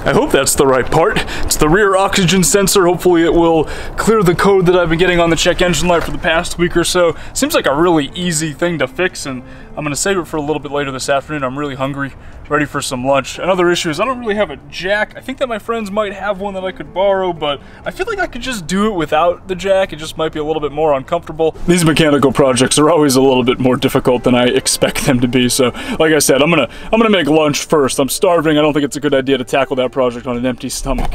I hope that's the right part. It's the rear oxygen sensor. Hopefully it will clear the code that I've been getting on the check engine light for the past week or so. Seems like a really easy thing to fix, and I'm gonna save it for a little bit later this afternoon. I'm really hungry, ready for some lunch. Another issue is I don't really have a jack. I think that my friends might have one that I could borrow, but I feel like I could just do it without the jack. It just might be a little bit more uncomfortable. These mechanical projects are always a little bit more difficult than I expect them to be. So, like I said, I'm gonna make lunch first. I'm starving. I don't think it's a good idea to tackle that project on an empty stomach.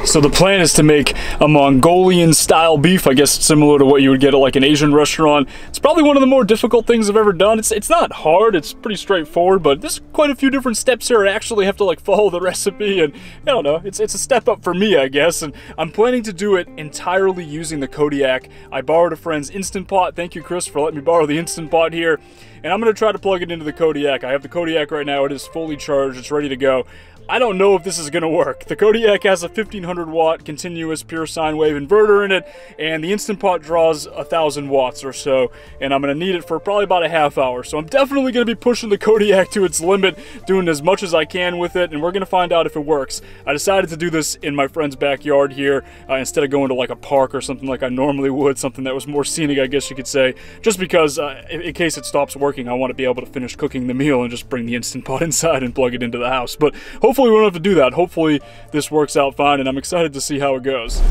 So the plan is to make a Mongolian style beef, I guess similar to what you would get at like an Asian restaurant. It's probably one of the more difficult things I've ever done. It's not hard, it's pretty straightforward, but there's quite a few different steps here. I actually have to like follow the recipe, and I don't know, it's a step up for me, I guess. And I'm planning to do it entirely using the Kodiak. I borrowed a friend's Instant Pot. Thank you, Chris, for letting me borrow the Instant Pot here. And I'm gonna try to plug it into the Kodiak. I have the Kodiak right now, it is fully charged, it's ready to go. I don't know if this is going to work. The Kodiak has a 1500 watt continuous pure sine wave inverter in it, and the Instant Pot draws 1000 watts or so, and I'm going to need it for probably about a half hour. So I'm definitely going to be pushing the Kodiak to its limit, doing as much as I can with it, and we're going to find out if it works. I decided to do this in my friend's backyard here, instead of going to like a park or something like I normally would, something that was more scenic, I guess you could say, just because in case it stops working, I want to be able to finish cooking the meal and just bring the Instant Pot inside and plug it into the house. But hopefully we don't have to do that. Hopefully this works out fine, and I'm excited to see how it goes.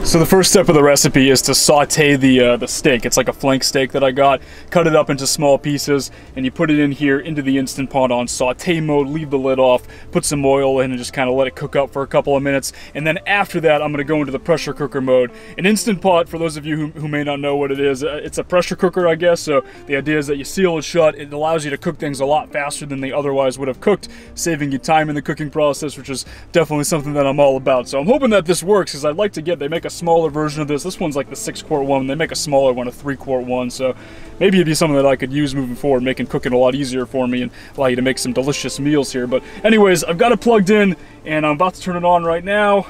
So the first step of the recipe is to saute the steak. It's like a flank steak that I got. Cut it up into small pieces, and you put it in here into the Instant Pot on saute mode, leave the lid off, put some oil in, and just kind of let it cook up for a couple of minutes. And then after that, I'm going to go into the pressure cooker mode. An Instant Pot, for those of you who may not know what it is, it's a pressure cooker, I guess. So the idea is that you seal it shut. It allows you to cook things a lot faster than they otherwise would have cooked, saving you time in the cooking process, which is definitely something that I'm all about. So I'm hoping that this works, because I'd like to they make a smaller version of this. This one's like the 6-quart one. They make a smaller one, a 3-quart one. So maybe it'd be something that I could use moving forward, making cooking a lot easier for me and allow you to make some delicious meals here. But anyways, I've got it plugged in, and I'm about to turn it on right now.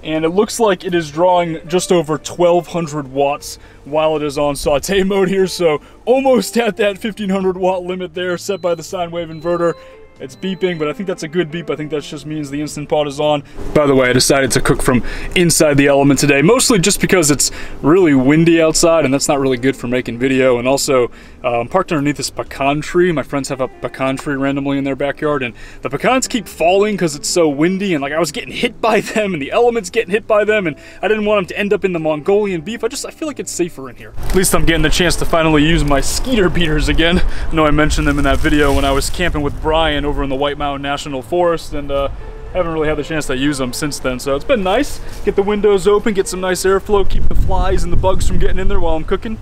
And it looks like it is drawing just over 1200 watts while it is on saute mode here. So almost at that 1500 watt limit there set by the sine wave inverter. It's beeping, but I think that's a good beep. I think that just means the Instant Pot is on. By the way, I decided to cook from inside the element today, mostly just because it's really windy outside, and that's not really good for making video. And also, I'm parked underneath this pecan tree. My friends have a pecan tree randomly in their backyard, and the pecans keep falling because it's so windy, and like I was getting hit by them, and the elements getting hit by them, and I didn't want them to end up in the Mongolian beef. I feel like it's safer in here. At least I'm getting the chance to finally use my skeeter beaters again. I know I mentioned them in that video when I was camping with Brian over in the White Mountain National Forest, and haven't really had the chance to use them since then. So it's been nice. Get the windows open, get some nice airflow, keep the flies and the bugs from getting in there while I'm cooking.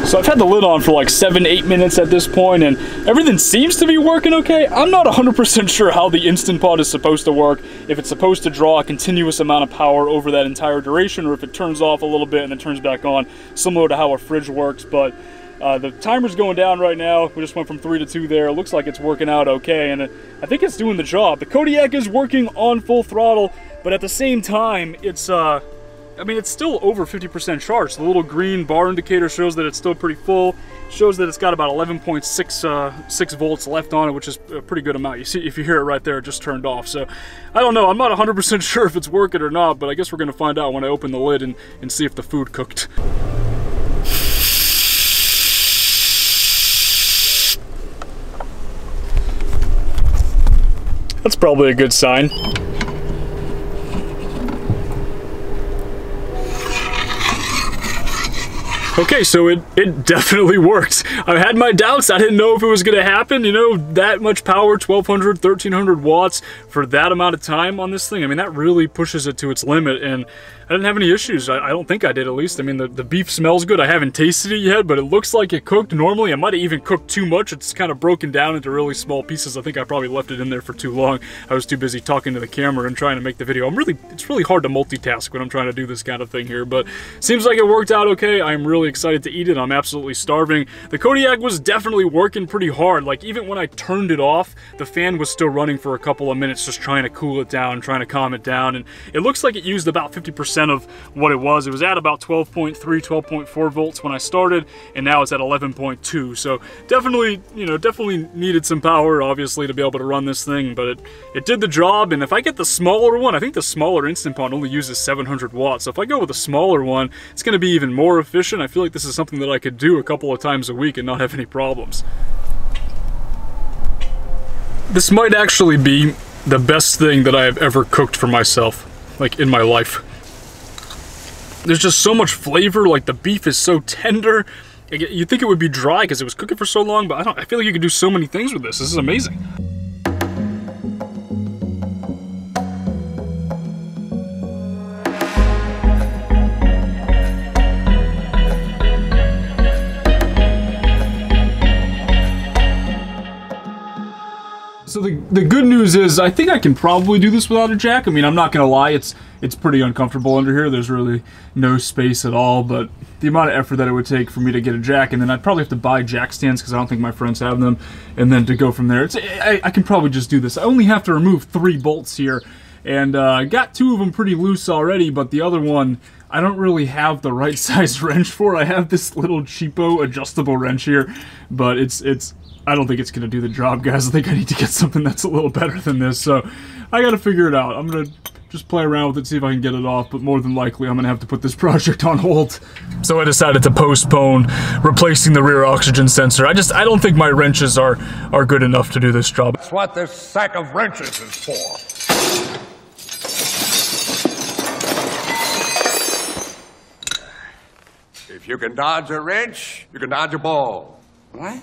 So I've had the lid on for like 7-8 minutes at this point, and everything seems to be working okay. I'm not 100% sure how the Instant Pot is supposed to work, if it's supposed to draw a continuous amount of power over that entire duration, or if it turns off a little bit and then turns back on, similar to how a fridge works. But the timer's going down right now. We just went from 3 to 2 there. It looks like it's working out okay, and I think it's doing the job. The Kodiak is working on full throttle, but at the same time, it's I mean, it's still over 50% charged. The little green bar indicator shows that it's still pretty full. It shows that it's got about 11.6 volts left on it, which is a pretty good amount. You see, if you hear it right there, it just turned off. So I don't know. I'm not 100% sure if it's working or not, but I guess we're going to find out when I open the lid and see if the food cooked. That's probably a good sign. Okay, so it definitely worked. I had my doubts. I didn't know if it was gonna happen. You know, that much power, 1200, 1300 watts for that amount of time on this thing. I mean, that really pushes it to its limit, and I didn't have any issues. I don't think I did, at least. I mean, the beef smells good. I haven't tasted it yet, but it looks like it cooked normally. I might have even cooked too much. It's kind of broken down into really small pieces. I think I probably left it in there for too long. I was too busy talking to the camera and trying to make the video. It's really hard to multitask when I'm trying to do this kind of thing here, but seems like it worked out okay. I'm really really excited to eat it. I'm absolutely starving. The Kodiak was definitely working pretty hard. Like, even when I turned it off, the fan was still running for a couple of minutes, just trying to cool it down, trying to calm it down. And it looks like it used about 50% of what it was. It was at about 12.3, 12.4 volts when I started, and now it's at 11.2. So definitely, you know, definitely needed some power, obviously, to be able to run this thing, but it did the job. And if I get the smaller one, I think the smaller Instant Pot only uses 700 watts. So if I go with a smaller one, it's going to be even more efficient. I feel like this is something that I could do a couple of times a week and not have any problems. This might actually be the best thing that I have ever cooked for myself, like in my life. There's just so much flavor, like the beef is so tender. You'd think it would be dry because it was cooking for so long, but I feel like you could do so many things with this. This is amazing. So the good news is I think I can probably do this without a jack. I mean, I'm not gonna lie, it's pretty uncomfortable under here. There's really no space at all, but the amount of effort that it would take for me to get a jack, and then I'd probably have to buy jack stands because I don't think my friends have them, and then to go from there, I can probably just do this. I only have to remove 3 bolts here, and I got 2 of them pretty loose already, but the other one I don't really have the right size wrench for. I have this little cheapo adjustable wrench here, but I don't think it's going to do the job, guys. I think I need to get something that's a little better than this, so I got to figure it out. I'm going to just play around with it, see if I can get it off, but more than likely I'm going to have to put this project on hold. So I decided to postpone replacing the rear oxygen sensor. I don't think my wrenches are good enough to do this job. That's what this sack of wrenches is for. If you can dodge a wrench, you can dodge a ball. What?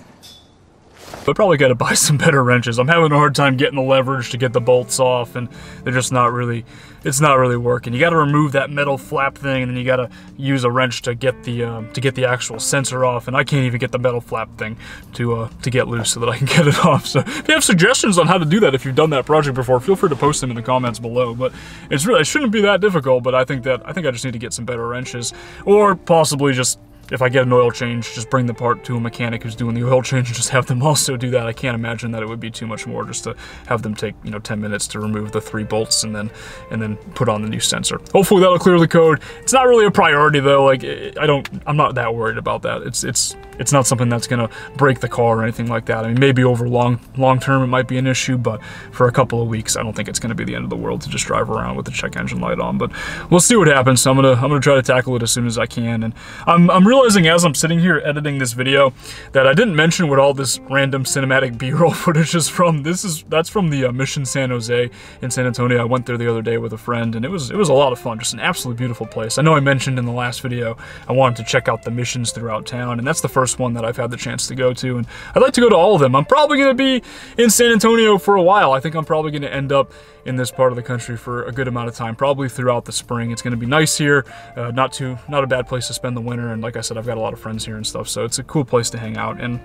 But probably got to buy some better wrenches. I'm having a hard time getting the leverage to get the bolts off, and they're just not really, it's not really working. You got to remove that metal flap thing, and then you got to use a wrench to get the actual sensor off, and I can't even get the metal flap thing to get loose so that I can get it off. So if you have suggestions on how to do that, if you've done that project before, feel free to post them in the comments below. But it shouldn't be that difficult, but I think I just need to get some better wrenches, or possibly just, if I get an oil change, just bring the part to a mechanic who's doing the oil change and just have them also do that. I can't imagine that it would be too much more just to have them take, 10 minutes to remove the 3 bolts and then put on the new sensor. Hopefully that'll clear the code. It's not really a priority though. Like, I'm not that worried about that. It's not something that's gonna break the car or anything like that. I mean, maybe over long term it might be an issue, but for a couple of weeks, I don't think it's gonna be the end of the world to just drive around with the check engine light on. But we'll see what happens. So I'm gonna try to tackle it as soon as I can. And I'm realizing as I'm sitting here editing this video that I didn't mention what all this random cinematic B-roll footage is from. That's from the Mission San Jose in San Antonio. I went there the other day with a friend, and it was a lot of fun. Just an absolutely beautiful place. I know I mentioned in the last video I wanted to check out the missions throughout town, and that's the first one that I've had the chance to go to, and I'd like to go to all of them. I'm probably going to be in San Antonio for a while. I think I'm probably going to end up in this part of the country for a good amount of time, probably throughout the spring. It's going to be nice here, not a bad place to spend the winter, and like I said, I've got a lot of friends here and stuff, so it's a cool place to hang out, and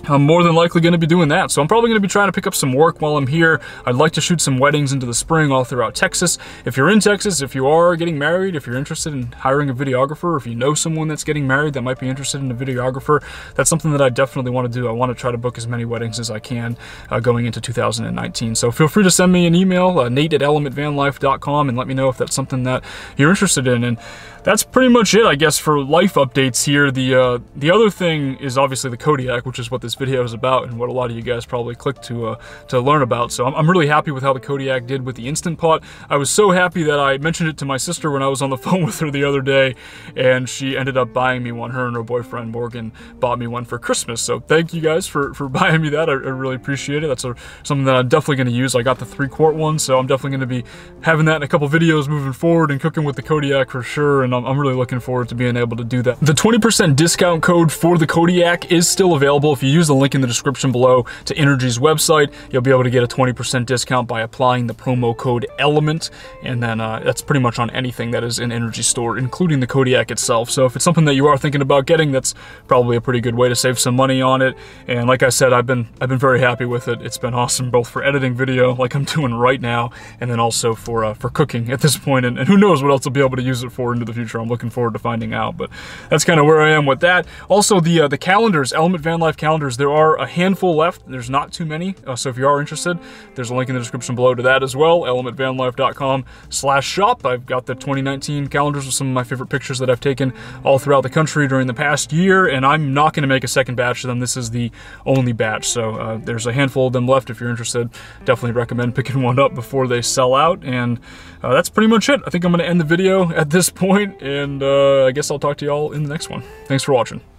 I'm more than likely going to be doing that. So I'm probably going to be trying to pick up some work while I'm here. I'd like to shoot some weddings into the spring all throughout Texas. If you're in Texas, if you are getting married, if you're interested in hiring a videographer, if you know someone that's getting married that might be interested in a videographer, that's something that I definitely want to do. I want to try to book as many weddings as I can going into 2019. So feel free to send me an email, nate@elementvanlife.com, and let me know if that's something that you're interested in. And that's pretty much it, I guess, for life updates here. The other thing is obviously the Kodiak, which is what this video is about and what a lot of you guys probably clicked to learn about. So I'm really happy with how the Kodiak did with the Instant Pot. I was so happy that I mentioned it to my sister when I was on the phone with her the other day, and she ended up buying me one. Her and her boyfriend Morgan bought me one for Christmas. So thank you guys for buying me that. I really appreciate it. That's something that I'm definitely going to use. I got the 3-quart one, so I'm definitely going to be having that in a couple videos moving forward and cooking with the Kodiak for sure. And I'm really looking forward to being able to do that. The 20% discount code for the Kodiak is still available if you use the link in the description below to Energy's website, you'll be able to get a 20% discount by applying the promo code ELEMENT, and then that's pretty much on anything that is in Energy's store, including the Kodiak itself. So if it's something that you are thinking about getting, that's probably a pretty good way to save some money on it. And like I said, I've been very happy with it. It's been awesome, both for editing video, like I'm doing right now, and then also for cooking at this point, and who knows what else I'll be able to use it for into the future. I'm looking forward to finding out, but that's kind of where I am with that. Also, the calendars, Element Van Life calendars, there are a handful left. There's not too many, so if you are interested, there's a link in the description below to that as well, elementvanlife.com/shop. I've got the 2019 calendars with some of my favorite pictures that I've taken all throughout the country during the past year, and I'm not going to make a second batch of them. This is the only batch, so there's a handful of them left. If you're interested, definitely recommend picking one up before they sell out. And that's pretty much it. I think I'm going to end the video at this point, and I guess I'll talk to y'all in the next one. Thanks for watching.